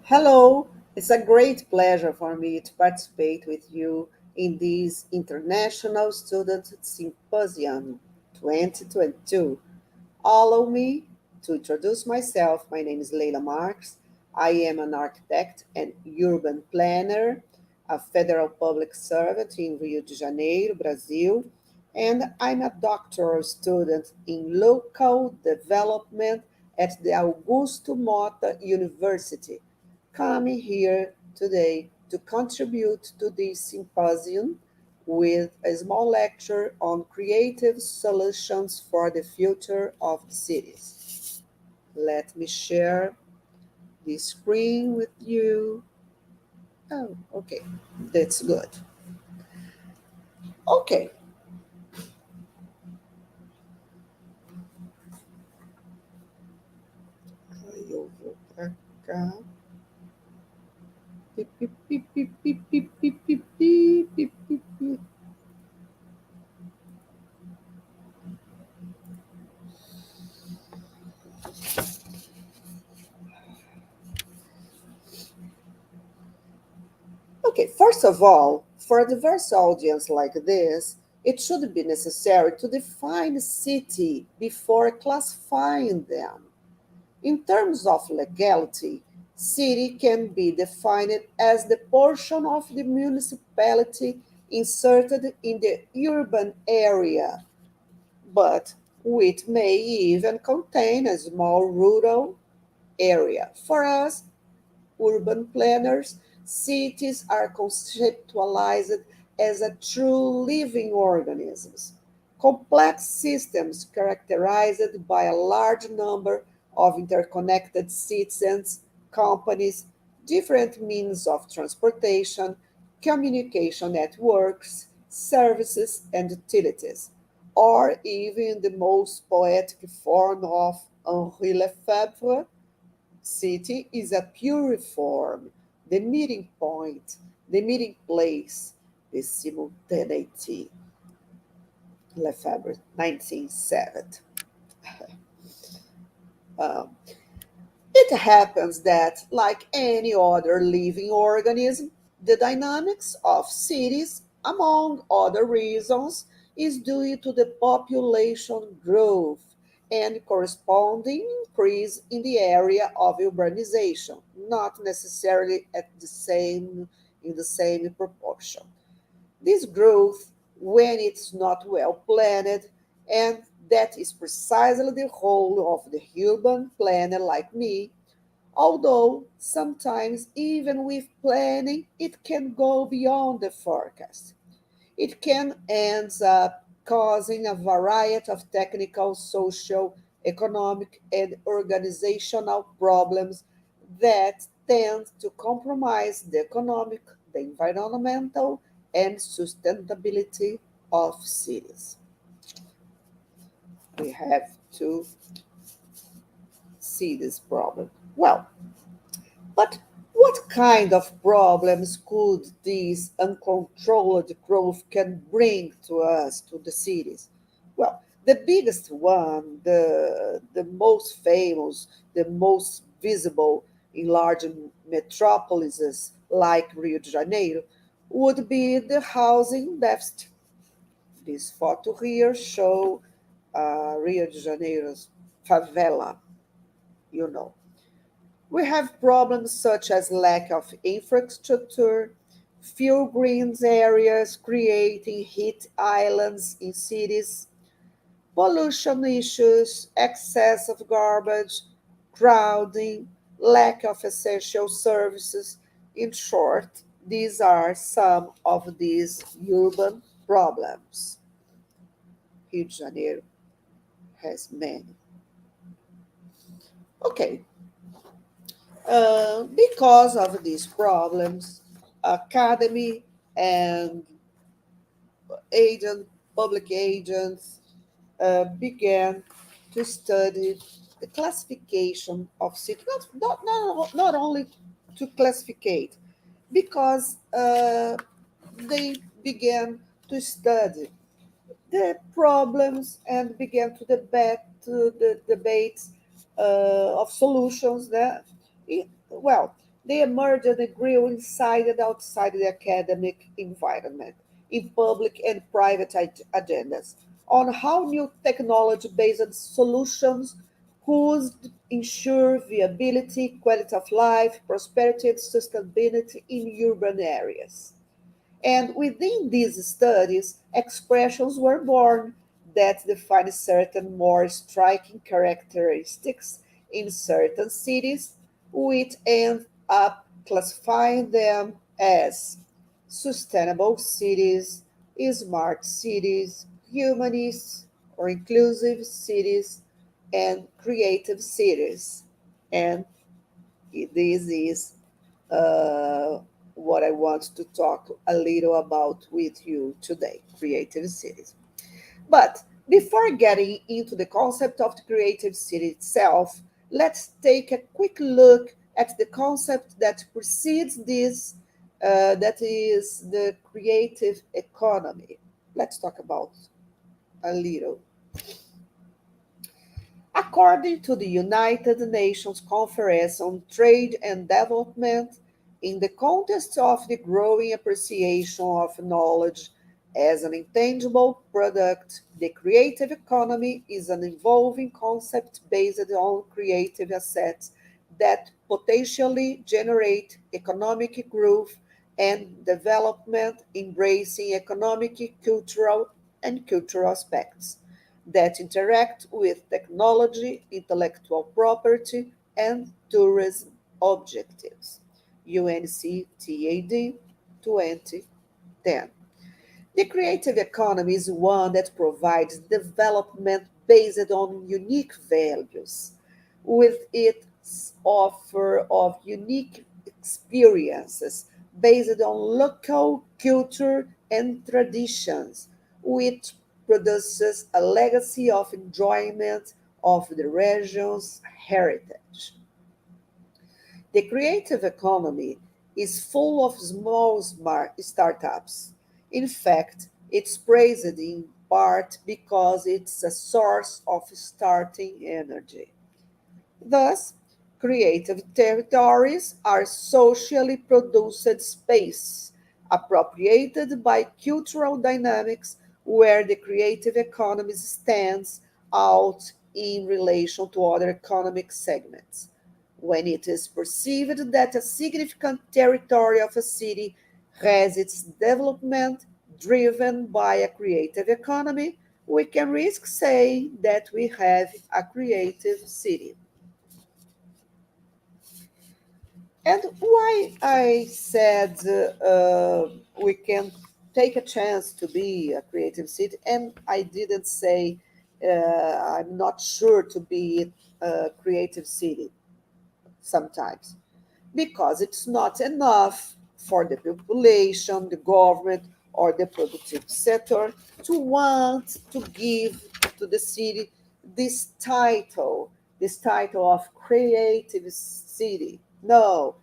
Hello, it's a great pleasure for me to participate with you in this International Student Symposium 2022. Allow me to introduce myself. My name is Leila Marques. I am an architect and urban planner, a federal public servant in Rio de Janeiro, Brazil, and I'm a doctoral student in local development at the Augusto Mota University, coming here today to contribute to this symposium with a small lecture on creative solutions for the future of the cities. Let me share the screen with you. Oh, okay, that's good. Okay, aí eu vou para cá. Pi, pi, pi, pi, pi, pi, pi, pi, pi, pi, pi, pi. Okay, first of all, for a diverse audience like this, it should be necessary to define a city before classifying them. In terms of legality, city can be defined as the portion of the municipality inserted in the urban area, but which may even contain a small rural area. For us, urban planners, cities are conceptualized as a true living organisms, complex systems characterized by a large number of interconnected citizens, companies, different means of transportation, communication networks, services, and utilities, or even the most poetic form of Henri Lefebvre, city is a pure form, the meeting point, the meeting place, the simultaneity. Lefebvre, 1970. Um, it happens that, like any other living organism, the dynamics of cities, among other reasons, is due to the population growth and corresponding increase in the area of urbanization, not necessarily at the same in the same proportion. This growth, when it's not well planned, and that is precisely the role of the urban planner like me, although sometimes, even with planning, it can go beyond the forecast. It can end up causing a variety of technical, social, economic, and organizational problems that tend to compromise the economic, the environmental, and sustainability of cities. We have to see this problem. Well, but what kind of problems could this uncontrolled growth can bring to us, to the cities? Well, the biggest one, the most famous, the most visible in large metropolises like Rio de Janeiro, would be the housing deficit. This photo here show Rio de Janeiro's favela, you know. We have problems such as lack of infrastructure, few green areas creating heat islands in cities, pollution issues, excess of garbage, crowding, lack of essential services. In short, these are some of these urban problems. Rio de Janeiro has many. Okay, because of these problems, academy and agent, public agents began to study the classification of cities, not only to classificate, because they began to study the problems and began to debate to the debates of solutions that, well, they emerged and grew inside and outside the academic environment, in public and private agendas, on how new technology based solutions could ensure viability, quality of life, prosperity, and sustainability in urban areas. And within these studies, expressions were born that define certain more striking characteristics in certain cities, which end up classifying them as sustainable cities, smart cities, humanist or inclusive cities, and creative cities. And this is uh, what I want to talk a little about with you today, creative cities. But before getting into the concept of the creative city itself, let's take a quick look at the concept that precedes this, that is the creative economy. Let's talk about a little. According to the United Nations Conference on Trade and Development, in the context of the growing appreciation of knowledge as an intangible product, the creative economy is an evolving concept based on creative assets that potentially generate economic growth and development, embracing economic, cultural aspects that interact with technology, intellectual property, and tourism objectives. UNCTAD 2010. The creative economy is one that provides development based on unique values, with its offer of unique experiences based on local culture and traditions, which produces a legacy of enjoyment of the region's heritage. The creative economy is full of small smart startups. In fact, it's praised in part because it's a source of starting energy. Thus, creative territories are socially produced space appropriated by cultural dynamics where the creative economy stands out in relation to other economic segments. When it is perceived that a significant territory of a city has its development driven by a creative economy, we can risk saying that we have a creative city. And why I said we can take a chance to be a creative city, and I didn't say I'm not sure to be a creative city sometimes, because it's not enough for the population, the government, or the productive sector to want to give to the city this title of creative city. No,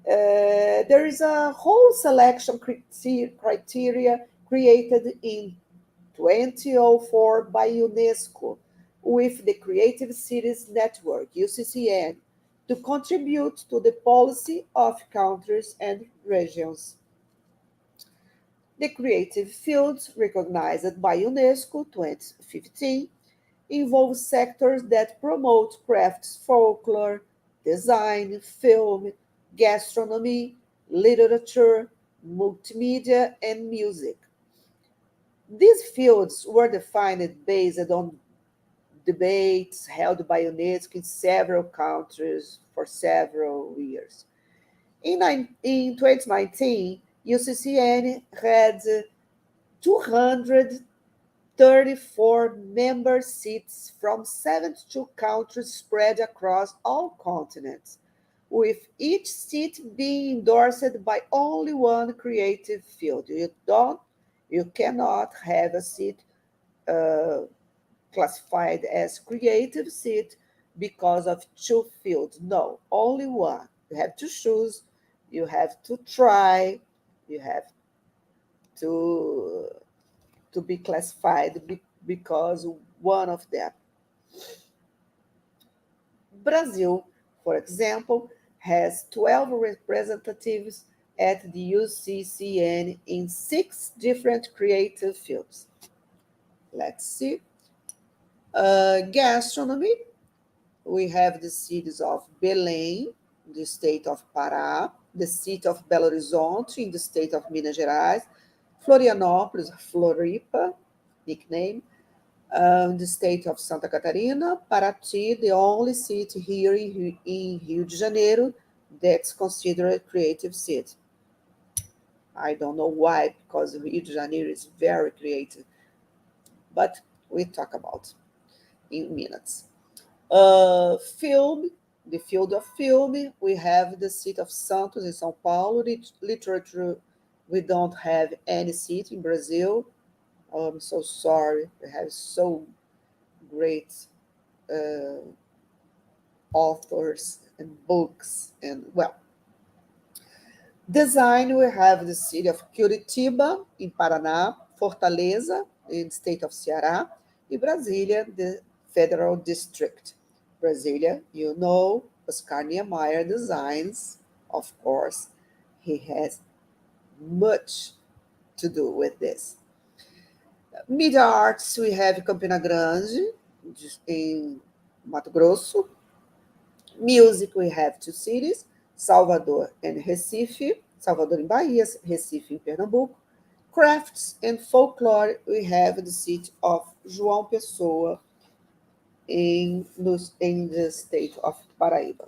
there is a whole selection criteria created in 2004 by UNESCO with the Creative Cities Network, UCCN, to contribute to the policy of countries and regions. The creative fields recognized by UNESCO 2015 involve sectors that promote crafts, folklore, design, film, gastronomy, literature, multimedia, and music. These fields were defined based on debates held by UNESCO in several countries for several years. In 2019, UCCN had 234 member seats from 72 countries spread across all continents, with each seat being endorsed by only one creative field. You cannot have a seat uh, classified as creative seat because of two fields. No, only one. You have to choose, you have to try, you have to be classified because one of them. Brazil, for example, has 12 representatives at the UCCN in 6 different creative fields. Let's see. Gastronomy, we have the cities of Belém, the state of Pará, the city of Belo Horizonte, in the state of Minas Gerais, Florianópolis, Floripa, nickname, the state of Santa Catarina, Paraty, the only city here in Rio de Janeiro that's considered a creative city. I don't know why, because Rio de Janeiro is very creative, but we talk about in minutes. Film, the field of film, we have the city of Santos in São Paulo. Literature, we don't have any city in Brazil. Oh, I'm so sorry. We have so great uh, authors and books. And well, design, we have the city of Curitiba in Paraná, Fortaleza in the state of Ceará, and Brasília, the federal district. Brasília, you know, Oscar Niemeyer designs, of course. He has much to do with this. Media arts, we have Campina Grande in Mato Grosso. Music, we have 2 cities, Salvador and Recife. Salvador in Bahia, Recife in Pernambuco. Crafts and folklore, we have the city of João Pessoa in the state of Paraíba.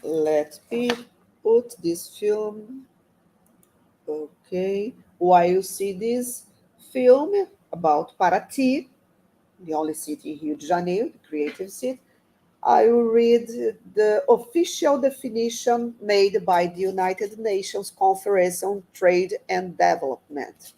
Let me put this film. Okay. While you see this film about Paraty, the only city in Rio de Janeiro, the creative city, I will read the official definition made by the United Nations Conference on Trade and Development.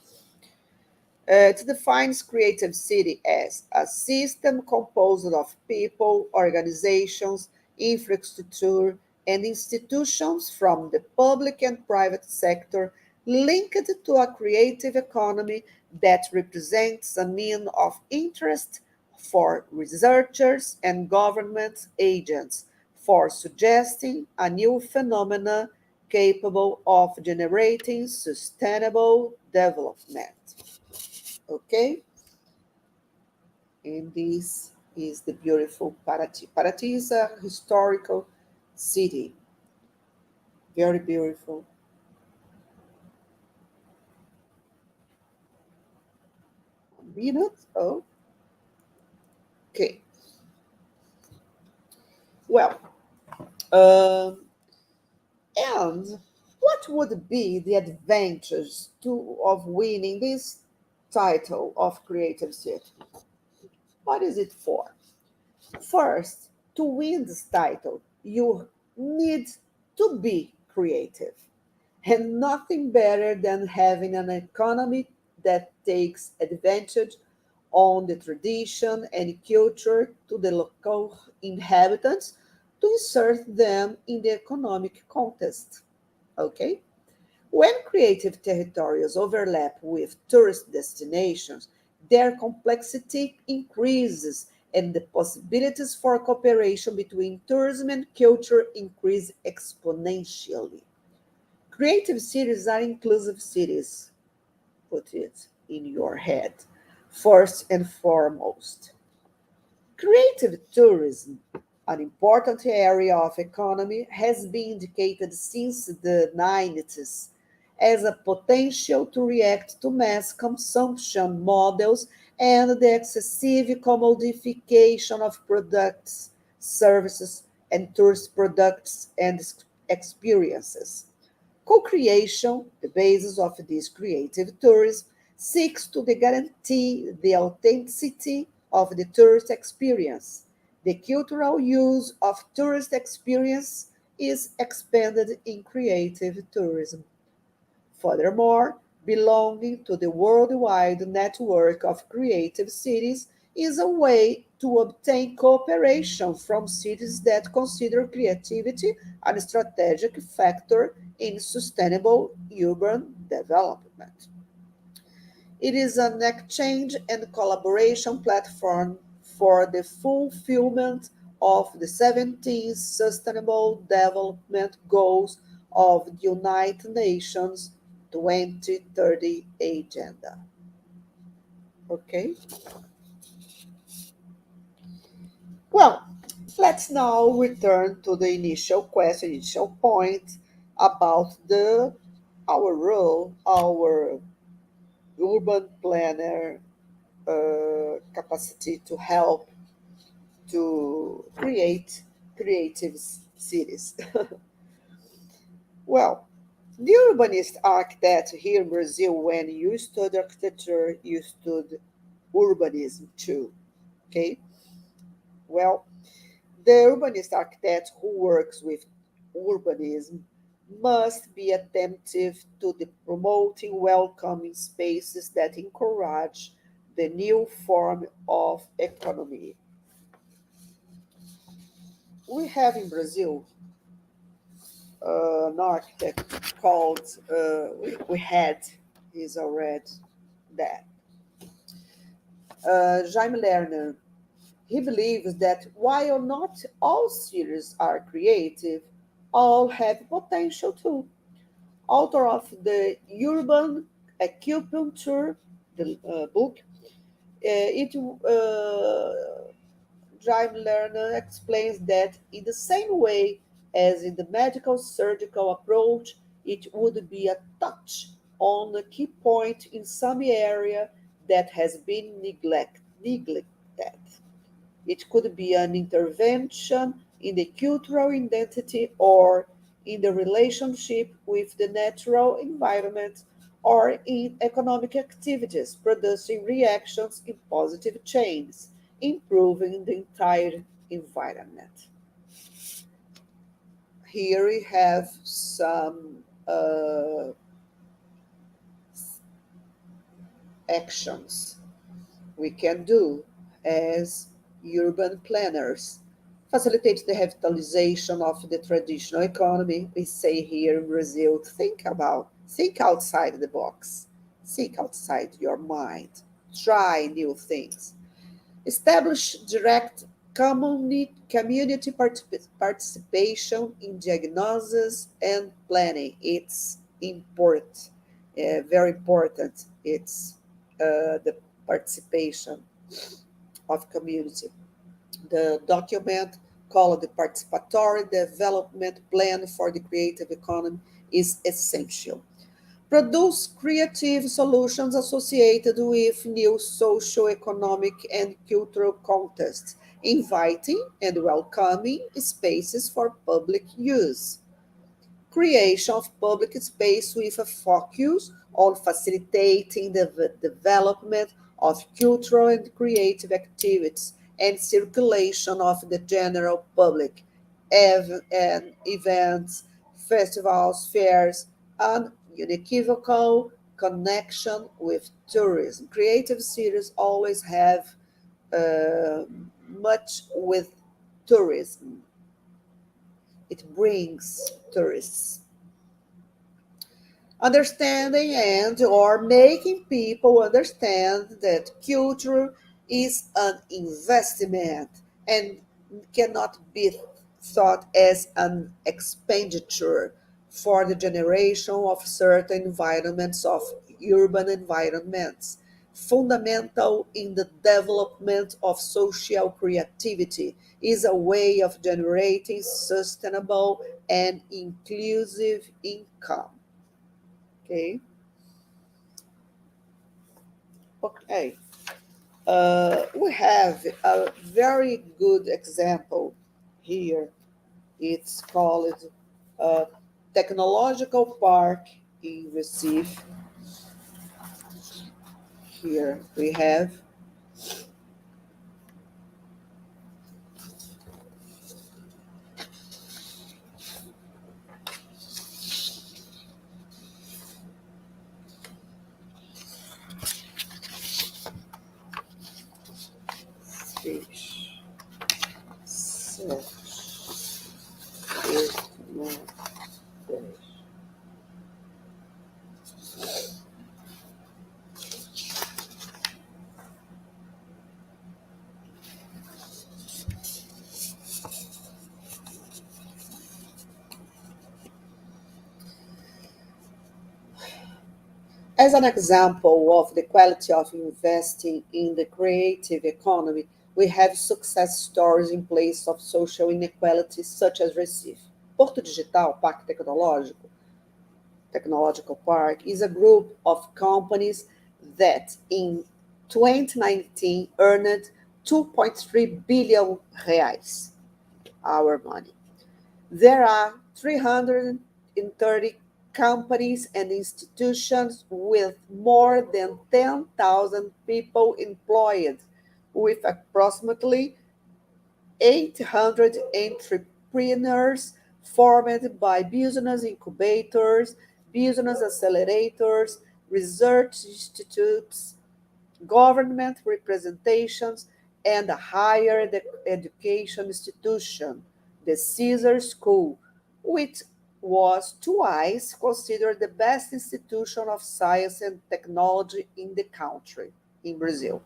It defines creative city as a system composed of people, organizations, infrastructure, and institutions from the public and private sector linked to a creative economy that represents a mean of interest for researchers and government agents for suggesting a new phenomena capable of generating sustainable development. Okay, and this is the beautiful Paraty. Paraty is a historical city, very beautiful. Minute. Oh, okay. Well, um, and what would be the advantage of winning this title of creative city? What is it for? First, to win this title, you need to be creative. And nothing better than having an economy that takes advantage on the tradition and culture to the local inhabitants to insert them in the economic context. Okay? When creative territories overlap with tourist destinations, their complexity increases and the possibilities for cooperation between tourism and culture increase exponentially. Creative cities are inclusive cities. Put it in your head, first and foremost. Creative tourism, an important area of economy, has been indicated since the 90s as a potential to react to mass consumption models and the excessive commodification of products, services, and tourist products and experiences. Co-creation, the basis of this creative tourism, seeks to guarantee the authenticity of the tourist experience. The cultural use of tourist experience is expanded in creative tourism. Furthermore, belonging to the worldwide network of creative cities is a way to obtain cooperation from cities that consider creativity a strategic factor in sustainable urban development. It is an exchange and collaboration platform for the fulfillment of the 17 Sustainable Development Goals of the United Nations 2030 Agenda. Okay? Well, let's now return to the initial question, initial point about the our role, our urban planner capacity to help to create creative cities. Well, the urbanist architect here in Brazil, when you study architecture, you study urbanism too. Okay? Well, the urbanist architect who works with urbanism must be attentive to the promoting welcoming spaces that encourage the new form of economy. We have in Brazil an architect called, we had, he's already dead, Jaime Lerner. He believes that while not all cities are creative, all have potential too. Author of the Urban Acupuncture, the book, it Drive Learner explains that in the same way as in the medical surgical approach, it would be a touch on a key point in some area that has been neglected. It could be an intervention in the cultural identity or in the relationship with the natural environment or in economic activities, producing reactions in positive chains, improving the entire environment. Here we have some actions we can do as urban planners. Facilitate the revitalization of the traditional economy. We say here in Brazil, think outside the box, think outside your mind, try new things. Establish direct community participation in diagnosis and planning. It's important, very important. It's the participation of community. The document called the Participatory Development Plan for the Creative Economy is essential. Produce creative solutions associated with new socio-economic and cultural contexts, inviting and welcoming spaces for public use. Creation of public space with a focus on facilitating the development of cultural and creative activities and circulation of the general public, and events, festivals, fairs, and unequivocal connection with tourism. Creative cities always have uh, much with tourism. It brings tourists. Understanding and or making people understand that culture is an investment and cannot be thought as an expenditure for the generation of certain environments of urban environments, fundamental in the development of social creativity, is a way of generating sustainable and inclusive income. Okay. Okay. We have a very good example here. It's called Technological Park in Recife. Here we have fish. Search is not fish. As an example of the quality of investing in the creative economy, we have success stories in place of social inequality, such as Recife. Porto Digital, Parque Technological Park, is a group of companies that in 2019 earned 2.3 billion reais, our money. There are 330 companies and institutions with more than 10,000 people employed, with approximately 800 entrepreneurs formed by business incubators, business accelerators, research institutes, government representations, and a higher education institution, the Caesar School, which was twice considered the best institution of science and technology in the country, in Brazil.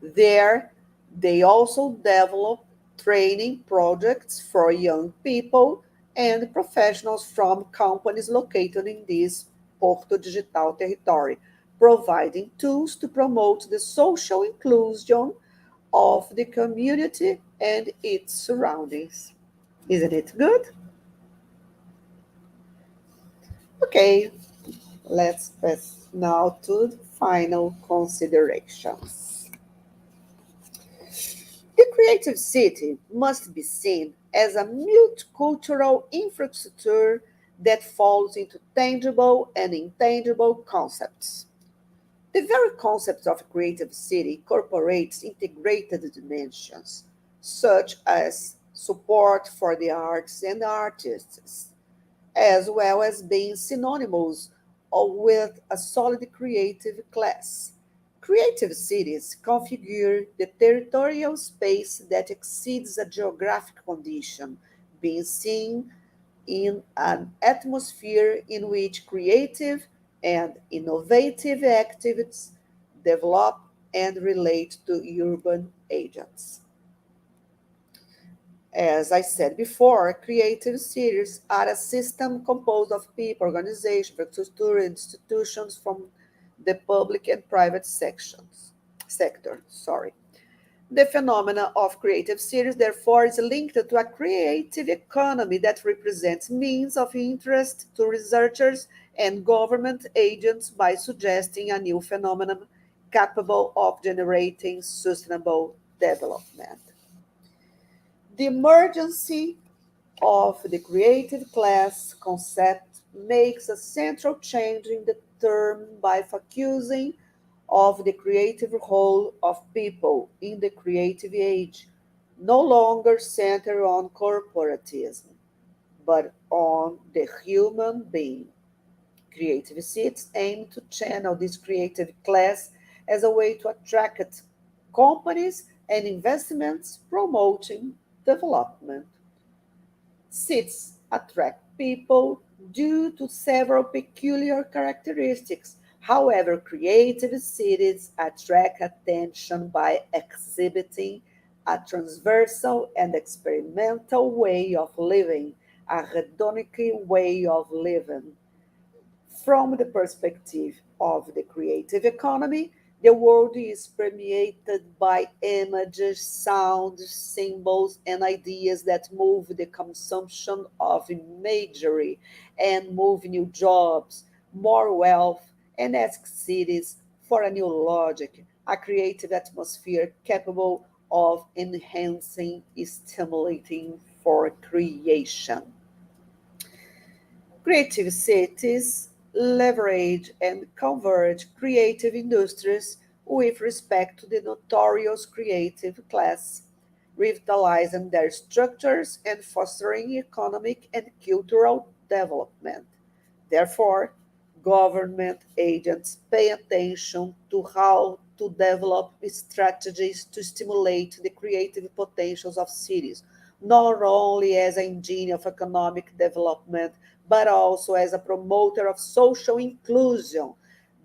There, they also develop training projects for young people and professionals from companies located in this Porto Digital territory, providing tools to promote the social inclusion of the community and its surroundings. Isn't it good? Okay, let's pass now to the final considerations. The creative city must be seen as a multicultural infrastructure that falls into tangible and intangible concepts. The very concept of a creative city incorporates integrated dimensions, such as support for the arts and artists, as well as being synonymous with a solid creative class. Creative cities configure the territorial space that exceeds a geographic condition, being seen in an atmosphere in which creative and innovative activities develop and relate to urban agents. As I said before, creative cities are a system composed of people, organizations, infrastructure, and institutions from the public and private sector. Sorry. The phenomena of creative cities, therefore, is linked to a creative economy that represents means of interest to researchers and government agents by suggesting a new phenomenon capable of generating sustainable development. The emergence of the creative class concept makes a central change in the term by focusing of the creative role of people in the creative age, no longer centered on corporatism, but on the human being. Creative seats aim to channel this creative class as a way to attract companies and investments promoting development. Seats attract people due to several peculiar characteristics. However, creative cities attract attention by exhibiting a transversal and experimental way of living, a hedonic way of living. From the perspective of the creative economy, the world is permeated by images, sounds, symbols, and ideas that move the consumption of imagery and move new jobs, more wealth, and ask cities for a new logic, a creative atmosphere capable of enhancing, stimulating for creation. Creative cities leverage and converge creative industries with respect to the notorious creative class, revitalizing their structures and fostering economic and cultural development. Therefore, government agents pay attention to how to develop strategies to stimulate the creative potentials of cities, not only as an engine of economic development, but also as a promoter of social inclusion,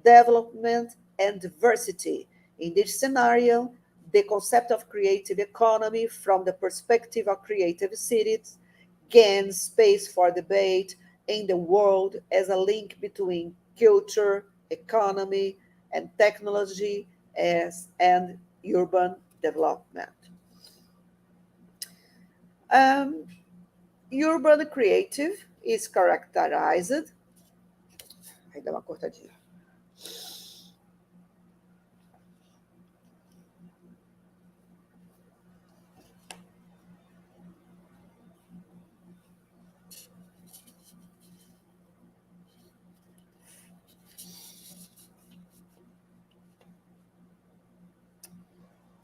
development, and diversity. In this scenario, the concept of creative economy from the perspective of creative cities gains space for debate in the world as a link between culture, economy, and technology and urban development. Um, Urban creative is characterized. Aí dá uma cortadinha.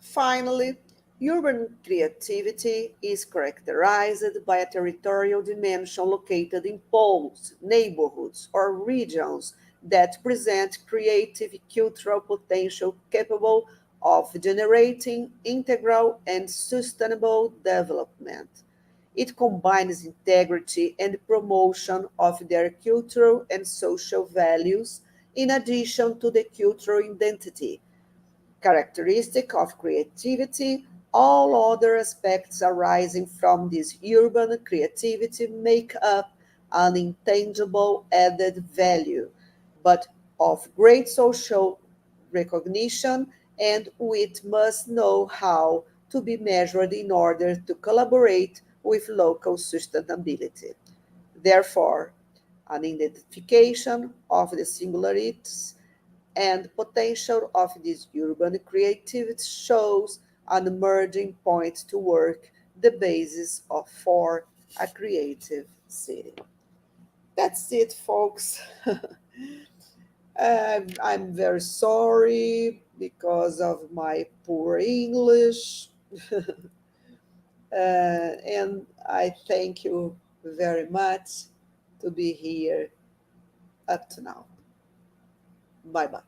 Finally, urban creativity is characterized by a territorial dimension located in poles, neighborhoods, or regions that present creative cultural potential capable of generating integral and sustainable development. It combines integrity and promotion of their cultural and social values in addition to the cultural identity characteristic of creativity. All other aspects arising from this urban creativity make up an intangible added value, but of great social recognition, and which must know how to be measured in order to collaborate with local sustainability. Therefore, an identification of the singularities and potential of this urban creativity shows an emerging point to work the basis of for a creative city. That's it, folks. I'm very sorry because of my poor English, and I thank you very much to be here up to now. Bye bye.